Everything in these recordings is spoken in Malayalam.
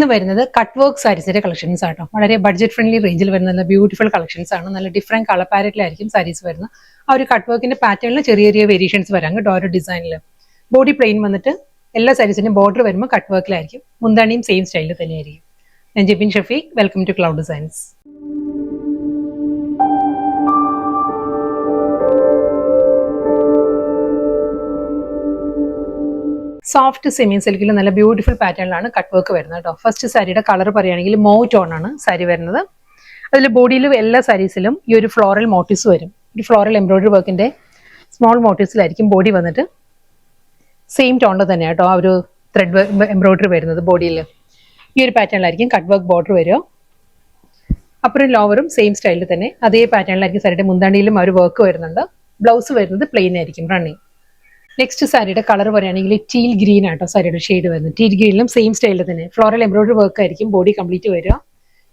ഇന്ന് വരുന്നത് കട്ട് വർക്ക് സാരീസിന്റെ കളക്ഷൻസ് ആട്ടോ. വളരെ ബഡ്ജറ്റ് ഫ്രണ്ട്ലി റേഞ്ചിൽ വരുന്ന നല്ല ബ്യൂട്ടിഫുൾ കളക്ഷൻസ് ആണ്. നല്ല ഡിഫറെന്റ് കളർ പാലറ്റിലായിരിക്കും സാരീസ് വരുന്നത്. ആ ഒരു കട്ട് വർക്കിന്റെ പാറ്റേണിൽ ചെറിയ ചെറിയ വേരിയേഷൻസ് വരാം കേട്ടോ. ഒരു ഡിസൈനിൽ ബോഡി പ്ലെയിൻ വന്നിട്ട് എല്ലാ സാരീസിന്റെയും ബോർഡർ വരുമ്പോൾ കട്ട് വർക്കിലായിരിക്കും. മുന്താണിയും സെയിം സ്റ്റൈലിൽ തന്നെയായിരിക്കും. ഞാൻ Jebin Shafeeq, welcome to cloud designs. Soft semi സിൽക്കിൽ നല്ല ബ്യൂട്ടിഫുൾ പാറ്റേണിലാണ് കട്ട് വർക്ക് വരുന്നത് കേട്ടോ. ഫസ്റ്റ് സാരിയുടെ കളർ പറയുകയാണെങ്കിൽ മോവ് ടോൺ ആണ് സാരി വരുന്നത്. അതിൽ ബോഡിയിൽ എല്ലാ സാരീസിലും ഈ ഒരു ഫ്ലോറൽ മോട്ടീവ്സ് വരും. ഒരു ഫ്ലോറൽ എംബ്രോയിഡറി വർക്കിന്റെ സ്മോൾ മോട്ടീവ്സിലായിരിക്കും ബോഡി വന്നിട്ട് സെയിം ടോണിൽ തന്നെ കേട്ടോ ആ ഒരു ത്രെഡ് എംബ്രോയിഡറി വരുന്നത്. ബോഡിയിൽ ഈ ഒരു പാറ്റേണിലായിരിക്കും കട്ട് വർക്ക് ബോർഡർ വരിക. അപ്പുറം ലോവറും സെയിം സ്റ്റൈലിൽ തന്നെ അതേ പാറ്റേണിലായിരിക്കും സാരിയുടെ മുന്താണ്ടിയിലും ആ ഒരു വർക്ക് വരുന്നുണ്ട്. ബ്ലൗസ് വരുന്നത് പ്ലെയിൻ ആയിരിക്കും റണ്ണിങ്. നെക്സ്റ്റ് സാരിയുടെ കളർ പറയുകയാണെങ്കിൽ ടീൽ ഗ്രീൻ ആട്ടോ സാരിയുടെ ഷെയ്ഡ് വരുന്നത്. ടീൽ ഗ്രീനിലും സെയിം സ്റ്റൈലിൽ തന്നെ ഫ്ലോറൽ എംബ്രോയിഡറി വർക്ക് ആയിരിക്കും ബോഡി കംപ്ലീറ്റ് വരിക.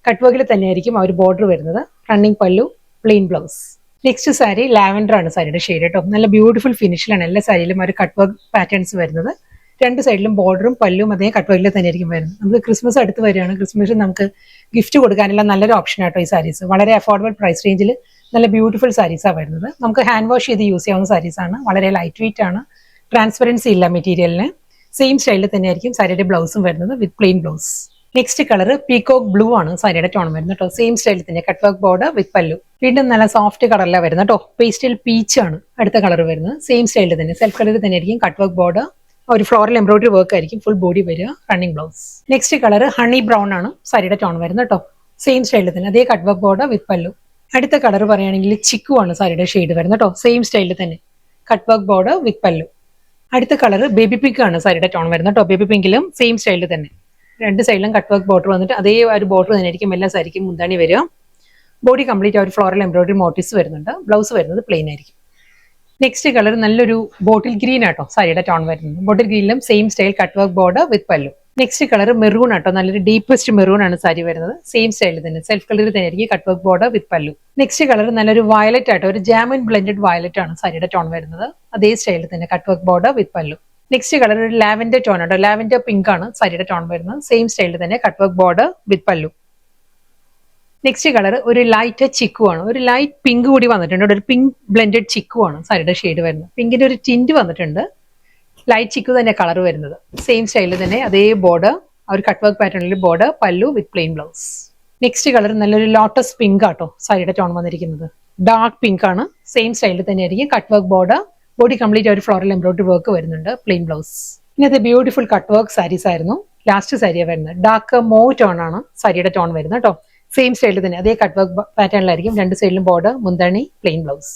കട്ട് വർക്കിൽ തന്നെ ആയിരിക്കും ആ ഒരു ബോർഡർ വരുന്നത്. Running pallu, plain blouse. Next sari lavender ആണ് സാരിയുടെ ഷെയ്ഡ് കേട്ടോ. നല്ല ബ്യൂട്ടിഫുൾ ഫിനിഷിലാണ് എല്ലാ സാരിയിലും ഒരു കട്ട് വർക്ക് പാറ്റേൺസ് വരുന്നത്. രണ്ട് സൈഡിലും ബോർഡറും പല്ലും അതേ കട്ട് വർക്കിൽ തന്നെ ആയിരിക്കും വരുന്നത്. നമുക്ക് ക്രിസ്മസ് അടുത്ത് വരികയാണ്. ക്രിസ്മസിന് നമുക്ക് ഗിഫ്റ്റ് കൊടുക്കാനുള്ള നല്ലൊരു ഓപ്ഷൻ ആട്ടോ ഈ സാരീസ്. വളരെ അഫോർഡബിൾ പ്രൈസ് റേഞ്ചിൽ നല്ല ബ്യൂട്ടിഫുൾ സാരീസാണ് വരുന്നത്. നമുക്ക് ഹാൻഡ് വാഷ് ചെയ്ത് യൂസ് ചെയ്യാവുന്ന സാരീസാണ്. വളരെ ലൈറ്റ് വെയിറ്റ് ആണ്. ട്രാൻസ്പെറൻസി ഇല്ല മെറ്റീരിയലിന്. സെയിം സ്റ്റൈലിൽ തന്നെ ആയിരിക്കും സാരിയുടെ ബ്ലൗസും വരുന്നത് with plain blouse. Next colour peacock blue ആണ് സാരിയുടെ ടോൺ വരുന്നത് കേട്ടോ. സെയിം സ്റ്റൈലിൽ തന്നെ കട്ട് വർക്ക് ബോർഡർ വിത്ത് പല്ലു. വീണ്ടും നല്ല സോഫ്റ്റ് കളറിലാണ് വരുന്നത് കേട്ടോ. പേസ്റ്റൽ പീച്ച് ആണ് അടുത്ത കളർ വരുന്നത്. സെയിം സ്റ്റൈലിൽ തന്നെ സെൽഫ് കളറിൽ തന്നെ ആയിരിക്കും കട്ട് വർക്ക് ബോർഡർ. ഒരു ഫ്ലോറൽ എംബ്രോയിഡറി വർക്ക് ആയിരിക്കും ഫുൾ ബോഡി വരിക. Running blouse. Next colour honey brown ആണ് സാരിയുടെ ടോൺ വരുന്നത് കേട്ടോ. സെയിം സ്റ്റൈലിൽ തന്നെ അതേ കട്ട് വർക്ക് ബോർഡർ വിത്ത് പല്ലു. അടുത്ത കളർ പറയുകയാണെങ്കിൽ ചിക്കു ആണ് സാരിയുടെ ഷെയ്ഡ് വരുന്നത് കേട്ടോ. സെയിം സ്റ്റൈലിൽ തന്നെ കട്ട് വർക്ക് ബോർഡർ വിത്ത് പല്ലു. അടുത്ത കളർ ബേബി പിങ്ക് ആണ് സാരിയുടെ ടോൺ വരുന്നത് കേട്ടോ. ബേബി പിങ്കിലും സെയിം സ്റ്റൈലിൽ തന്നെ രണ്ട് സൈഡിലും കട്ട് വർക്ക് ബോർഡർ വന്നിട്ട് അതേ ഒരു ബോർഡർ തന്നെ ആയിരിക്കും എല്ലാ സാരിക്കും മുന്താണി വരിക. ബോഡി കംപ്ലീറ്റ് ആ ഒരു ഫ്ലോറൽ എംബ്രോയിഡറി മോട്ടീവ്സ് വരുന്നുണ്ട്. ബ്ലൗസ് വരുന്നത് പ്ലെയിൻ ആയിരിക്കും. നെക്സ്റ്റ് കളർ നല്ലൊരു ബോട്ടിൽ ഗ്രീൻ ആട്ടോ സാരിയുടെ ടോൺ വരുന്നത്. ബോട്ടിൽ ഗ്രീനിലും same style cut work border with pallu. Next colour maroon ആട്ടോ. നല്ലൊരു ഡീപ്പസ്റ്റ് മെറൂൺ ആണ് സാരി വരുന്നത്. സെയിം സ്റ്റൈലിൽ തന്നെ സെൽഫ് കളറിൽ തന്നെ ആയിരിക്കും cut work border with pallu. Next colour നല്ലൊരു വയലറ്റ് ആട്ടോ. ഒരു ജാമിൻ ബ്ലെൻഡഡ് വയലറ്റ് ആണ് സാരിയുടെ ടോൺ വരുന്നത്. അതേ സ്റ്റൈലിൽ തന്നെ cut work border with pallu. Next colour ഒരു ലാവൻഡർ ടോൺ ആട്ടോ. ലാവൻഡർ പിങ്ക് ആണ് സാരിയുടെ ടോൺ വരുന്നത്. സെയിം സ്റ്റൈലിൽ തന്നെ cut work border with pallu. Next colour ഒരു ലൈറ്റ് ചിക്കു ആണ്. ഒരു ലൈറ്റ് പിങ്ക് കൂടി വന്നിട്ടുണ്ട്. ഒരു പിങ്ക് ബ്ലെൻഡഡ് ചിക്കു ആണ് സാരിയുടെ ഷെയ്ഡ് വരുന്നത്. പിങ്കിന്റെ ഒരു ടിന്റ് വന്നിട്ടുണ്ട്. ലൈറ്റ് ചിക്കു തന്നെ കളർ വരുന്നത്. സെയിം സ്റ്റൈലിൽ തന്നെ അതേ ബോർഡർ ആ ഒരു കട്ട് വർക്ക് പാറ്റേണിൽ ബോർഡർ പല്ലു വിത്ത് പ്ലെയിൻ ബ്ലൗസ്. നെക്സ്റ്റ് കളർ നല്ലൊരു ലോട്ടസ് പിങ്ക് ആട്ടോ സാരിയുടെ ടോൺ വന്നിരിക്കുന്നത്. ഡാർക്ക് പിങ്ക് ആണ്. സെയിം സ്റ്റൈലിൽ തന്നെ ആയിരിക്കും cut work border. Body complete ഒരു ഫ്ലോറൽ എംബ്രോയിഡറി വർക്ക് വരുന്നുണ്ട്. Plain blouse. ഇന്നത്തെ ബ്യൂട്ടിഫുൾ കട്ട് വർക്ക് സാരീസ് ആയിരുന്നു. ലാസ്റ്റ് സാരിയാണ് വരുന്നത്. ഡാർക്ക് മോവ് ടോൺ ആണ് സാരിയുടെ ടോൺ വരുന്നത് കേട്ടോ. സെയിം സ്റ്റൈലിൽ തന്നെ അതേ കട്ട് വർക്ക് പാറ്റേണിലായിരിക്കും രണ്ട് സൈഡിലും ബോർഡർ, മുന്താണി, പ്ലെയിൻ ബ്ലൗസ്.